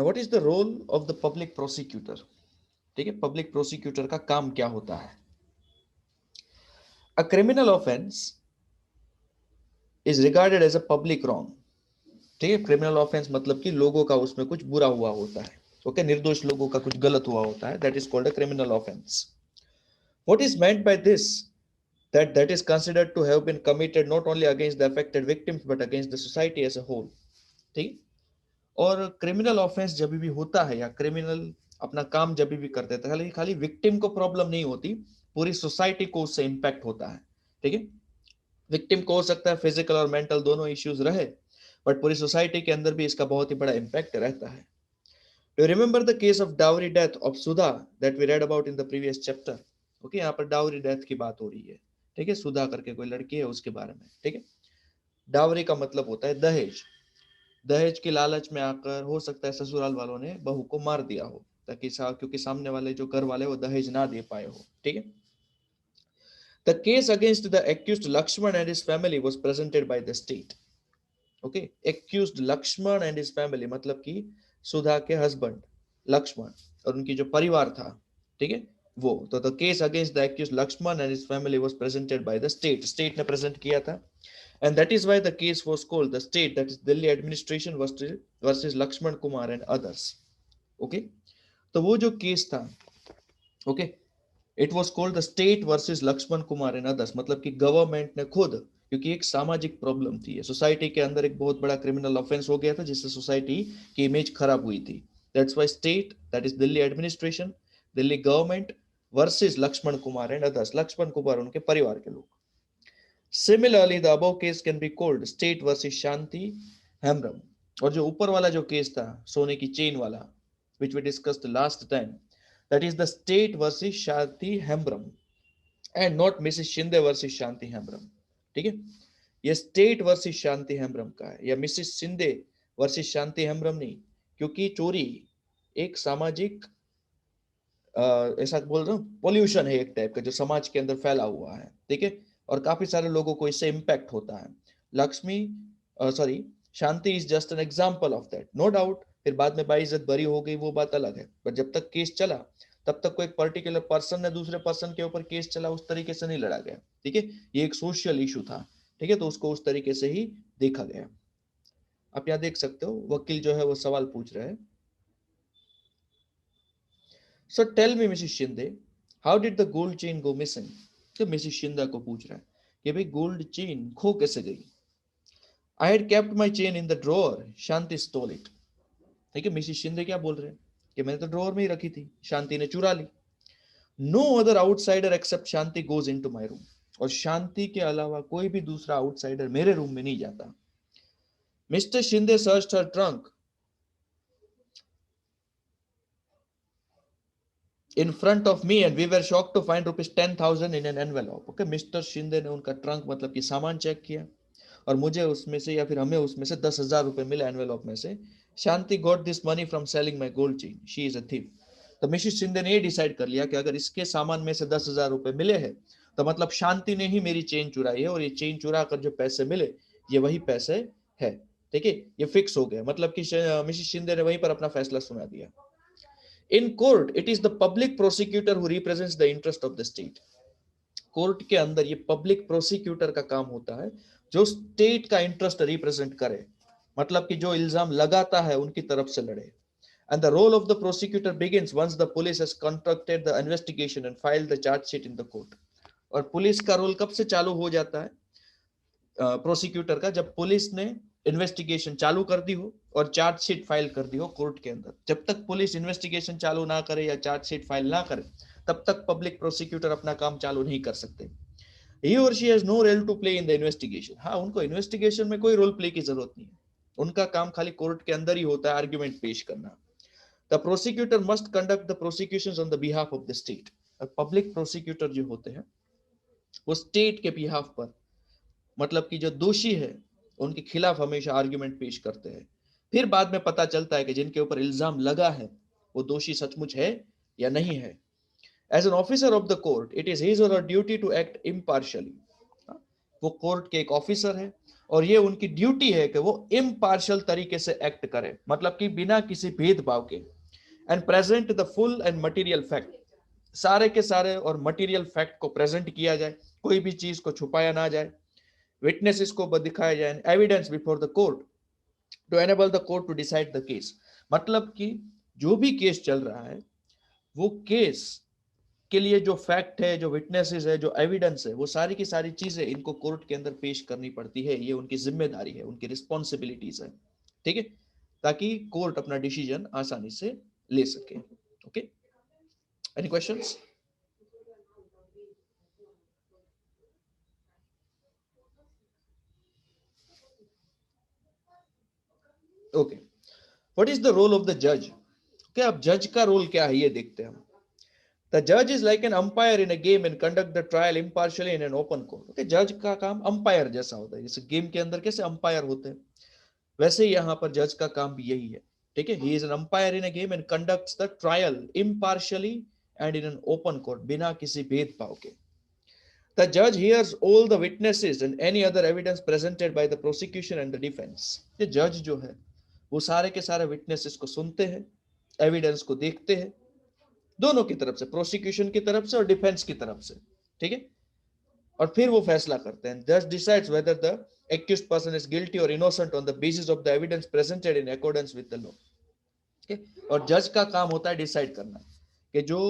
Now what is the role of the public prosecutor? ठीक है, public prosecutor का काम क्या होता है? A criminal offence is regarded as a public wrong. ठीक है, क्रिमिनल ऑफेंस मतलब कि लोगों का उसमें कुछ बुरा हुआ होता है। ओके, निर्दोष लोगों का कुछ गलत हुआ होता है, that is called a criminal offence. What is meant by this? That is considered to have been committed not only against the affected victims but against the society as a whole। ठीक। और criminal offence जब भी होता है या criminal अपना काम जब भी करते हैं, खाली खाली विक्टिम को प्रॉब्लम नहीं होती, पूरी सोसाइटी को उससे इंपैक्ट होता है। ठीक है, विक्टिम को हो सकता है फिजिकल और मेंटल दोनों इश्यूज रहे, बट पूरी सोसाइटी के अंदर भी इसका बहुत ही बड़ा इंपैक्ट रहता है। Do you remember the case of dowry death of Sudha that we read about in the previous chapter? Okay, यहाँ पर डाउरी डेथ की बात हो रही है। ठीक है, सुधा करके कोई लड़की है उसके बारे में। ठीक है, डावरी का मतलब होता है दहेज। दहेज की लालच में आकर हो सकता है ससुराल वालों ने बहू को मार दिया हो, ताकि क्योंकि सामने वाले जो घर वाले वो दहेज ना दे पाए हो। ठीक है, the case against the accused Laxman and his family was presented by the state. Okay, accused Laxman and his family मतलब कि सुधा के हस्बैंड लक्ष्मण और उनकी जो परिवार था। ठीक है, वो तो the case against the accused Laxman and his family was presented by the state. State ने प्रेजेंट किया था, and that is why the case was called the state, that is Delhi administration versus Lakshman Kumar and others। okay, तो वो जो case था, okay, it was called the state versus Laxman Kumar and others, मतलब कि government ने खुद, क्योंकि एक सामाजिक प्रॉब्लम थी, सोसाइटी के अंदर एक बहुत बड़ा क्रिमिनल ऑफेंस हो गया था जिससे सोसाइटी की इमेज खराब हुई थी। That's why state, that is Delhi administration, Delhi government versus Laxman Kumar and others, Laxman Kumar उनके परिवार के लोग। Similarly, the above case can be called state versus Shanti Hemram। और जो ऊपर वाला जो केस था सोने की चेन वाला, which we discussed last time, that is the state versus Shanti Hemram and not Mrs. Shinde versus Shanti Hemram। ठीक है, ये स्टेट वर्सेस शांति हेम्ब्रम का है, या मिसेस शिंदे वर्सेस शांति हेम्ब्रम नहीं, क्योंकि चोरी एक सामाजिक ऐसा बोल रहा हूँ पॉल्यूशन है एक टाइप का जो समाज के अंदर फैला हुआ है। ठीक है, और काफी सारे लोगों को इससे इम्पैक्ट होता है। Lakshmi sorry Shanti is just an example of that, no doubt. फिर बाद में बाइज्जत बरी हो गई वो बात अलग है, बट जब तक केस चला तब तक कोई पर्टिकुलर पर्सन ने दूसरे पर्सन के ऊपर केस चला उस तरीके से नहीं लड़ा गया। ठीक है, ये एक सोशल इशू था। ठीक है, तो उसको उस तरीके से ही देखा गया। आप यहाँ देख सकते हो वकील जो है वो सवाल पूछ रहे हैं। So tell me, Mrs. Shinde, how did the gold chain go missing? तो मिसिस शिंदा को पूछ रहा है कि भाई गोल्ड चेन खो कैसे गई? I had kept my chain in the drawer, Shanti stall it. ठीक है, मिसिस शिंदे क्या बोल रहे हैं कि मैंने तो ड्रॉअर में ही रखी थी, शांति ने चुरा ली। No other outsider except Shanti goes into my room. और शांति के अलावा कोई भी दूसरा आउटसाइडर मेरे रूम में नहीं जाता। Mister Shinde searched her trunk in front of me and we were shocked to find rupees 10,000 in an envelope। Okay, mister Shinde ने उनका ट्रंक मतलब कि सामान चेक किया और मुझे उसमें से या फिर हमें उसमें से 10,000 रुपए मिले एनवेलॉप में से। Shanti got this money from selling my gold chain, she is a thief. तो मिसेस शिंदे ने ये डिसाइड कर लिया कि अगर इसके सामान में से 10,000 रुपए मिले हैं तो मतलब शांति ने ही मेरी चेन चुराई है, और ये चेन चुरा कर जो पैसे मिले ये वही पैसे है। ठीक है, ये फिक्स हो गया, मतलब कि मिसेस शिंदे ने वहीं पर अपना फैसला सुना दिया। In court, it is the public prosecutor who represents the interest of the state। Court के अंदर ये पब्लिक प्रोसिक्यूटर का काम होता है जो स्टेट का इंटरेस्ट रिप्रेजेंट करे, मतलब कि जो इल्जाम लगाता है उनकी तरफ से लड़े। And the role of the prosecutor begins once the police has conducted the investigation and filed the charge sheet in the court। और पुलिस का रोल कब से चालू हो जाता है प्रोसिक्यूटर का? जब पुलिस ने इन्वेस्टिगेशन चालू कर दी हो और चार्जशीट फाइल कर दी हो कोर्ट के अंदर। जब तक पुलिस इन्वेस्टिगेशन चालू ना करे या चार्जशीट फाइल ना करे तब तक पब्लिक प्रोसिक्यूटर अपना काम चालू नहीं कर सकते। He or she has no role to play in the investigation. हाँ, उनको इन्वेस्टिगेशन में कोई रोल प्ले की जरूरत नहीं है, उनका काम खाली कोर्ट के अंदर ही होता है आर्ग्यूमेंट पेश करना। The prosecutor must conduct the prosecutions on the behalf of the state. Public prosecutor जो होते हैं वो स्टेट के बिहाफ पर, मतलब कि जो दोषी है उनके खिलाफ हमेशा आर्ग्यूमेंट पेश करते हैं। फिर बाद में पता चलता है कि जिनके ऊपर इल्जाम लगा है वो दोषी सचमुच है या नहीं है। As an officer of the court it is his or her duty to act impartially. वो कोर्ट के एक ऑफिसर है और ये उनकी ड्यूटी है कि वो इम्पार्शियल तरीके से एक्ट करें, मतलब कि बिना किसी भेदभाव के, and present the full and material fact, सारे के सारे और मटेरियल फैक्ट को प्रेजेंट किया जाए, कोई भी चीज को छुपाया ना जाए, विटनेसेस को दिखाया जाए, evidence before the court to enable the court to decide the case. मतलब कि जो भी केस चल रहा है वो केस के लिए जो फैक्ट है, जो विटनेसेस है, जो एविडेंस है, वो सारी की सारी चीजें इनको कोर्ट के अंदर पेश करनी पड़ती है। ये उनकी जिम्मेदारी है, उनकी रिस्पॉन्सिबिलिटीज है, ठीक है, ताकि कोर्ट अपना डिसीजन आसानी से ले सके। Okay, any questions? Okay, what is the role of the जज? ओके, अब जज का रोल क्या है ये देखते हैं हम। The judge is like an umpire in a game and conduct the trial impartially in an open court. Okay, जज का काम अंपायर जैसा होता है, जैसे गेम के अंदर कैसे अंपायर होते हैं, वैसे ही यहाँ पर जज का काम भी यही है, ठीक है। He is an umpire in a game and conducts the trial impartially and in an open court, बिना किसी भेदभाव के। The judge hears all the witnesses and any other evidence presented by the prosecution and the defense. ये जज जो है वो सारे के सारे विटनेसेस को सुनते हैं, एविडेंस को देखते हैं, दोनों की तरफ से, प्रोसिक्यूशन की तरफ से और डिफेंस की तरफ से, ठीक है, और फिर वो फैसला करते हैं। Thus decides whether the accused person is guilty or innocent on the basis of the evidence presented in accordance with the law. Okay? और जज का काम होता है डिसाइड करना कि जो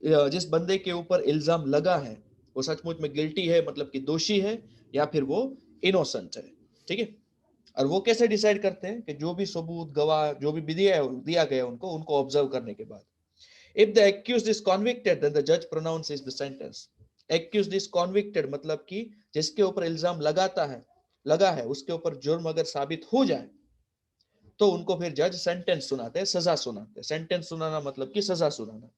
जिस बंदे के ऊपर इल्जाम लगा है वो सचमुच में गिल्टी है, मतलब कि दोषी है, या फिर वो इनोसेंट है, ठीक है। और वो कैसे डिसाइड करते हैं कि जो भी सबूत, गवाह, जो भी दिया गया उनको ऑब्जर्व करने के बाद, if the accused is convicted then the judge pronounces the sentence. accused is convicted मतलब कि जिसके ऊपर इल्जाम लगा है उसके ऊपर जुर्म अगर साबित हो जाए तो उनको फिर जज सेंटेंस सुनाते हैं, सजा सुनाते हैं। सेंटेंस सुनाना मतलब कि सजा सुनाना।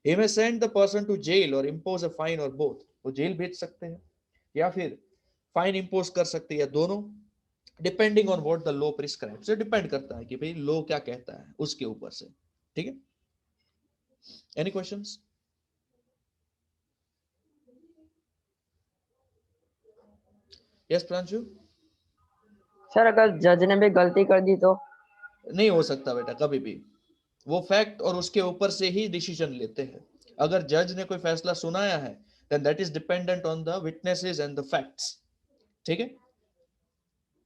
he may send the person to jail or impose a fine or both. वो जेल भेज सकते हैं या फिर फाइन इंपोज कर सकते हैं, या दोनों, depending on what the law prescribes. ये डिपेंड करता है कि भाई लॉ क्या कहता है उसके ऊपर से, ठीक है। Any questions? Yes Pranshu? Sir अगर जज ने भी गलती कर दी तो? नहीं हो सकता बेटा कभी भी, वो फैक्ट और उसके ऊपर से ही डिसीजन लेते हैं। अगर जज ने कोई फैसला सुनाया है then that is dependent on the witnesses and the facts, ठीक है।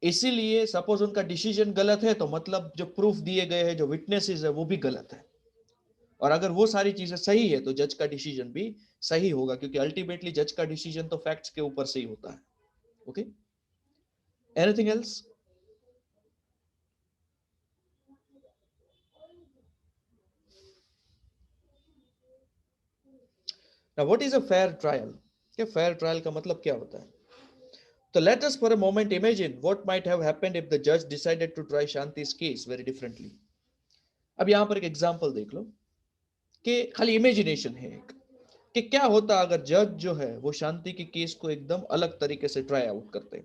इसीलिए सपोज उनका डिसीजन गलत है तो मतलब जो प्रूफ दिए गए हैं, जो विटनेसेस है, वो भी गलत है। और अगर वो सारी चीजें सही है तो जज का डिसीजन भी सही होगा, क्योंकि अल्टीमेटली जज का डिसीजन तो फैक्ट्स के ऊपर से ही होता है। Okay, anything else? Now what is a fair trial? क्या fair trial का मतलब क्या होता है? So let us for a moment imagine what might have happened if the judge decided to try Shanti's case very differently. अब यहां पर एक एग्जांपल देख लो कि खाली इमेजिनेशन है एक, कि क्या होता अगर जज जो है वो शांति के केस को एकदम अलग तरीके से ट्राई आउट करते।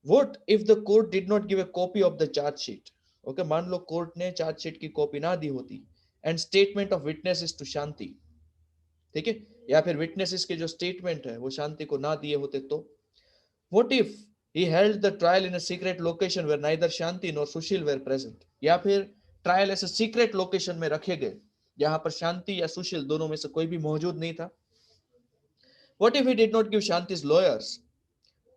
What if the court did not give a copy of the charge sheet? Okay, मान लो कोर्ट ने चार्ज शीट की कॉपी ना दी होती, and statement of witnesses to Shanti, ठीक है, या फिर विटनेसेस के जो स्टेटमेंट है वो शांति को ना दिए होते तो। What if he held the trial in a secret location where neither Shanti nor Sushil were present? या फिर ट्रायल ऐसे सीक्रेट लोकेशन में रखे गए जहां पर शांति या सुशील दोनों में से कोई भी मौजूद नहीं था। What if he did not give Shanti's lawyers,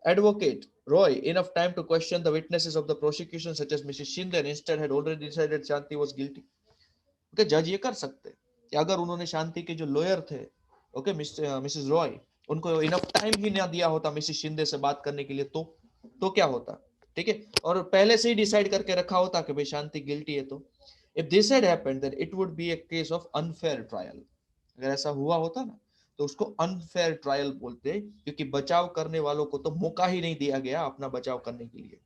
advocate Roy, enough time to question the witnesses of the prosecution such as Mrs. Shinde, and instead had already decided Shanti was guilty? Okay, जज ये कर सकते कि अगर उन्होंने शांति के जो lawyer थे, ओके, मिसेस रॉय, उनको इनफ टाइम ही ना दिया होता मिसेस शिंदे से बात करने के लिए, तो क्या होता, ठीक है, और पहले से ही डिसाइड करके रखा होता कि भाई शांति गिल्टी है, तो if this had happened then it would be a case of unfair trial. अगर ऐसा हुआ होता ना तो उसको अनफेयर ट्रायल बोलते, क्योंकि बचाव करने वालों को तो मौका ही नहीं दिया गया अपना बचाव करने के लिए,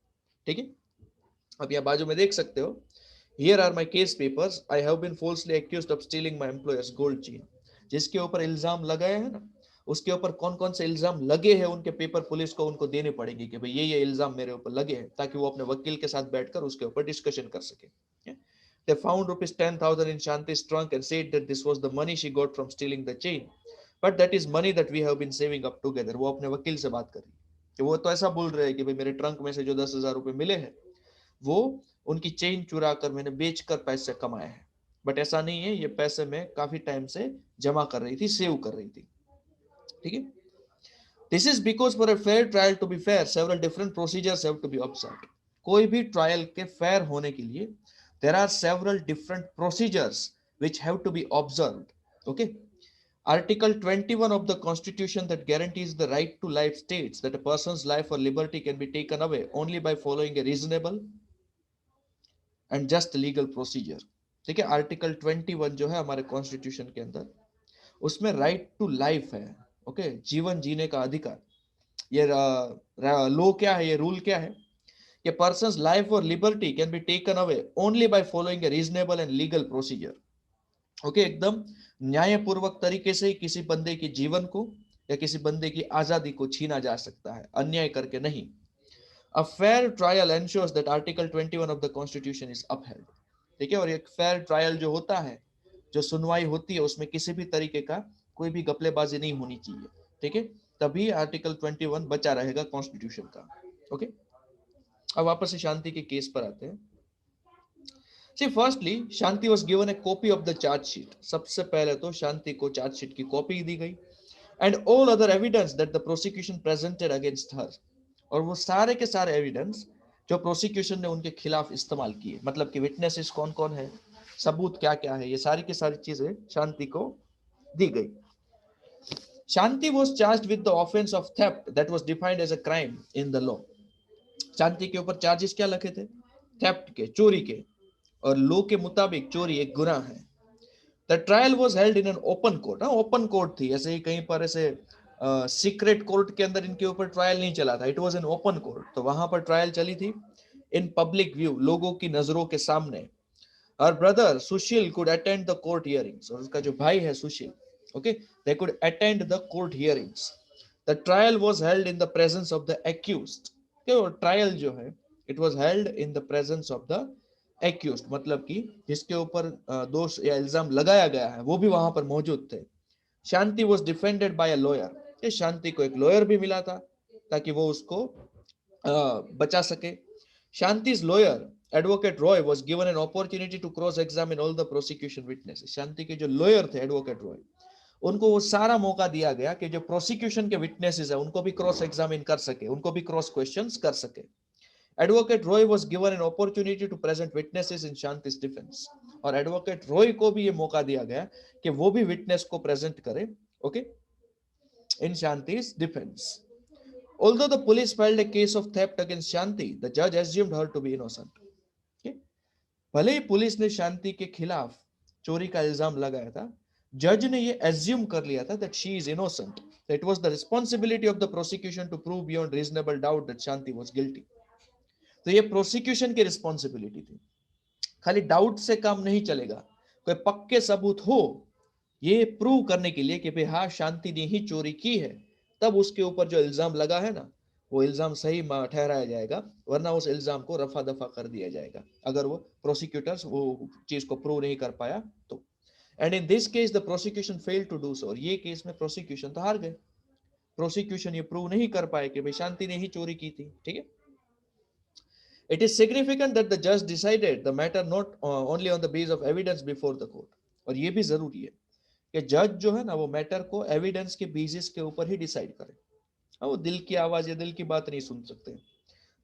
ठीक है। अब यहाँ बाजू में देख सकते हो, Here are my case papers. I have been falsely accused of stealing my employer's gold chain. जिसके ऊपर इल्जाम लगाए हैं ना, उसके ऊपर कौन कौन से इल्जाम लगे हैं उनके पेपर पुलिस को उनको देने पड़ेंगे कि भाई ये इल्जाम मेरे ऊपर लगे हैं, ताकि वो अपने वकील के साथ बैठकर उसके ऊपर डिस्कशन कर सके। They found rupees 10,000 in Shanti's trunk and said that this was the money she got from stealing the chain. But that is money that we have been saving up together. वो अपने वकील से बात कर रही है, कि वो तो ऐसा बोल रहे हैं कि भाई मेरे ट्रंक में से जो 10,000 रुपए मिले हैं वो उनकी चेन चुरा कर मैंने बेचकर पैसे कमाए हैं, बट ऐसा नहीं है, ये पैसे मैं काफी टाइम से जमा कर रही थी, सेव कर रही थी। ठीक है, this is because for a fair trial to be fair several different procedures have to be observed. कोई भी ट्रायल के फेयर होने के लिए there are several different procedures which have to be observed. Okay, Article 21 of the Constitution that guarantees the right to life states that a person's life or liberty can be taken away only by following a reasonable and just legal procedure। ठीक है, article 21 जो है हमारे constitution के अंदर, उसमें right to life है। Okay, जीवन जीने का अधिकार। ये लो क्या है, ये रूल क्या है कि पर्सन्स लाइफ और liberty can be taken away only by following A reasonable and legal procedure. Okay, एकदम न्यायपूर्वक तरीके से ही किसी बंदे के जीवन को या किसी बंदे की आजादी को छीना जा सकता है, अन्याय करके नहीं। A fair trial ensures that Article 21 of the Constitution is upheld। ठीक है, और एक फेयर ट्रायल जो होता है, जो सुनवाई होती है, उसमें किसी भी तरीके का कोई भी गपलेबाजी नहीं होनी चाहिए। ठीक है, तभी आर्टिकल 21 बचा रहेगा कॉन्स्टिट्यूशन का। ओके, अब वापस से शांति के केस पर आते हैं। See, firstly, Shanti was given a copy of the charge sheet। सबसे पहले तो शांति को चार्ज शीट की कॉपी दी गई, and all other evidence that the prosecution presented against her। और वो सारे के सारे एविडेंस जो प्रोसिक्यूशन ने उनके खिलाफ इस्तेमाल किए, मतलब कि विटनेसेस कौन कौन है, सबूत क्या क्या है, ये सारी की सारी चीजें शांति को दी गई। शांति was charged with the offense of theft that was defined as a crime in the law। शांति के ऊपर चार्जेस क्या लगे थे? थेफ्ट के, चोरी के, और लॉ के मुताबिक चोरी एक गुनाह है। The trial was held in an open court. Open court थी, ऐसे ही कहीं पर ऐसे सीक्रेट कोर्ट के अंदर इनके ऊपर ट्रायल नहीं चला था। It was in open court, तो वहां पर ट्रायल चली थी इन पब्लिक व्यू, लोगों की नजरों के सामने। हर brother Sushil could attend the court hearings, और उसका जो भाई है Sushil, okay, they could attend the court hearings. The trial was held in the presence of the accused. Trial जो है it was held in the presence of the accused, मतलब कि जिसके ऊपर दोष या इल्जाम लगाया गया है वो भी वहां पर मौजूद थे। Shanti was defended by a lawyer. Shanti को एक लॉयर भी मिला था ताकि वो उसको बचा सके। शांति's lawyer advocate Roy was given an opportunity to cross examine all the prosecution witnesses। शांति के जो लॉयर थे एडवोकेट रॉय, उनको वो सारा मौका दिया गया कि जो प्रोसिक्यूशन के विटनेसेस है उनको भी क्रॉस एग्जामिन कर सके, उनको भी क्रॉस क्वेश्चंस कर सके। Advocate Roy was given an opportunity to present witnesses in Shanti's defence. और एडवोकेट रॉय को भी ये मौका दिया गया कि वो भी विटनेस को प्रेजेंट करे, okay, in Shanti's defence. Although the police filed a case of theft against Shanti, the judge assumed her to be innocent। okay? भले ही पुलिस ने शांति के खिलाफ चोरी का इल्जाम लगाया था, जज ने ये एज्यूम कर लिया था that she is innocent। It was the responsibility of the prosecution to prove beyond reasonable doubt that Shanti was guilty। तो ये प्रोसिक्यूशन की रिस्पॉन्सिबिलिटी थी, खाली डाउट से काम नहीं चलेगा, कोई पक्के सबूत हो ये प्रूव करने के लिए कि भाई हाँ शांति ने ही चोरी की है, तब उसके ऊपर जो इल्जाम लगा है ना वो इल्जाम सही ठहराया जाएगा, वरना उस इल्जाम को रफा दफा कर दिया जाएगा अगर वो प्रोसिक्यूटर्स वो चीज को प्रूव नहीं कर पाया तो। And in this case the prosecution failed to do so. और ये केस में प्रोसिक्यूशन तो हार गए, प्रोसिक्यूशन ये प्रूव नहीं कर पाए कि भाई शांति ने ही चोरी की थी। ठीक है, it is significant that the judge decided the matter not only on the basis of evidence before the court। और ये भी जरूरी है कि जज जो है ना वो मैटर को एविडेंस के बेसिस के ऊपर ही डिसाइड करे। वो दिल की आवाज या दिल की बात नहीं सुन सकते।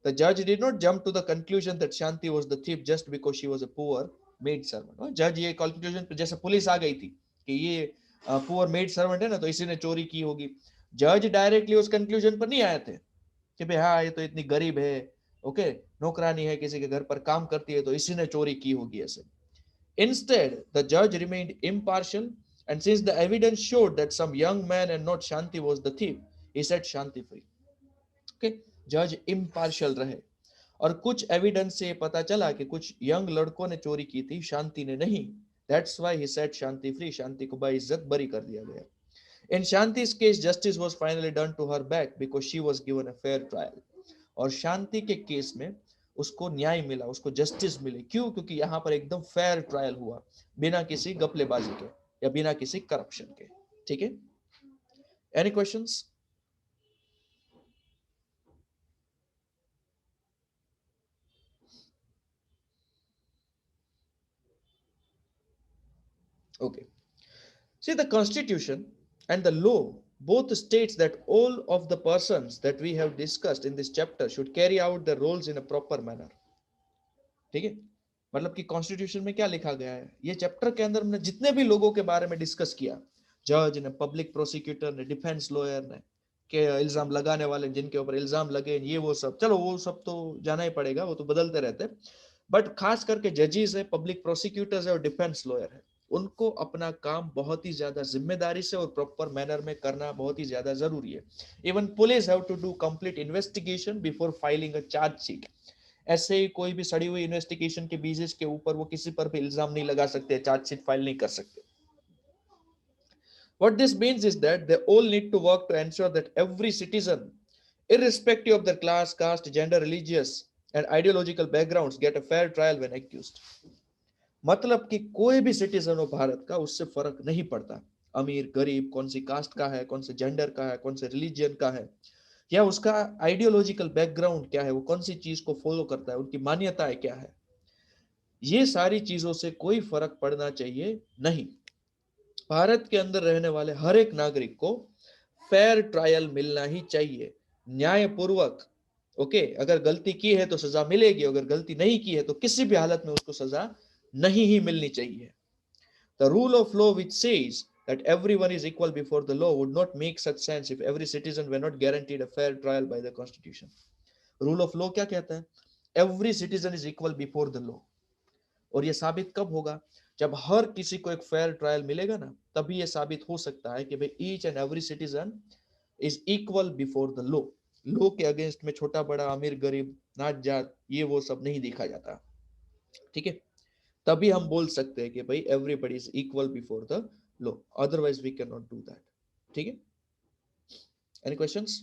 The judge did not jump to the conclusion that Shanti was the thief just because she was a poor maid servant। जज ये कंक्लूजन पे, जैसे पुलिस आ गई थी कि ये पुअर मेड सर्वेंट है ना तो इसी ने चोरी की होगी, जज डायरेक्टली उस कंक्लूजन पर नहीं आए थे कि भाई हाँ ये तो इतनी गरीब है, ओके, नौकरानी है, किसी के घर पर काम करती है तो इसी ने चोरी की होगी ऐसे। Instead, the judge remained impartial, and since the evidence showed that some young man and not Shanti was the thief, he set Shanti free। Okay, जज इम्पार्शियल रहे, और कुछ एविडेंस से पता चला कि कुछ यंग लड़कों ने चोरी की थी, शांति ने नहीं। That's why he set Shanti free। शांति को बाइज्जत बरी कर दिया गया। In Shanti's case, justice was finally done to her back because she was given a fair trial। और शांति के केस में उसको न्याय मिला, उसको जस्टिस मिली। क्यों? क्योंकि यहाँ पर एकदम फेयर ट्रायल हुआ, बिना किसी गपलेबाजी के या बिना किसी करप्शन के। ठीक है, any questions? Okay. See, the constitution and the law both states that all of the persons that we have discussed in this chapter should carry out their roles in a proper manner. ठीक है, मतलब कि constitution में क्या लिखा गया है, ये चैप्टर के अंदर हमने जितने भी लोगों के बारे में डिस्कस किया, जज ने, पब्लिक प्रोसिक्यूटर ने, डिफेंस लॉयर ने, के इल्जाम लगाने वाले जिनके ऊपर इल्जाम लगे, ये वो सब, चलो वो सब तो जाना ही पड़ेगा, वो तो बदलते रहते हैं, बट खास करके जजेस है, पब्लिक प्रोसिक्यूटर्स है और डिफेंस लॉयर है, उनको अपना काम बहुत ही ज्यादा जिम्मेदारी से और प्रॉपर मैनर में करना बहुत ही ज्यादा जरूरी है. Even police have to do complete investigation before filing a chargesheet. ऐसे ही कोई भी सड़ी हुई इन्वेस्टिगेशन के बेसिस के ऊपर वो किसी पर भी इल्जाम नहीं लगा सकते, चार्जशीट फाइल नहीं कर सकते. What this means is that they all need to work to ensure that every citizen, irrespective of their class, caste, gender, religious, and ideological backgrounds, get a fair trial when accused. मतलब कि कोई भी citizen हो भारत का, उससे फर्क नहीं पड़ता, अमीर गरीब, कौन सी कास्ट का है, कौन से जेंडर का है, कौन से रिलीजियन का है, या उसका आइडियोलॉजिकल बैकग्राउंड क्या है, वो कौन सी चीज को फॉलो करता है, उनकी मान्यताएं क्या है, ये सारी चीजों से कोई फर्क पड़ना चाहिए नहीं. भारत के अंदर रहने वाले हर एक नागरिक को फेयर ट्रायल मिलना ही चाहिए, न्यायपूर्वक. ओके, अगर गलती की है तो सजा मिलेगी, अगर गलती नहीं की है तो किसी भी हालत में उसको सजा नहीं ही मिलनी चाहिए. The rule of law which says that everyone is equal before the law would not make such sense if every citizen were not guaranteed a fair trial by the constitution. Rule of law क्या कहता है? Every citizen is equal before the law. और ये साबित कब होगा? जब हर किसी को एक फेयर ट्रायल मिलेगा ना, तभी ये साबित हो सकता है कि भाई each and every citizen is equal before the law. Law के अगेंस्ट में छोटा बड़ा, अमीर गरीब, नात जात, ये वो सब नहीं देखा जाता. ठीक है, तभी हम बोल सकते हैं कि भाई everybody is equal before the law, otherwise we can not do that. ठीक है, एनी क्वेश्चंस?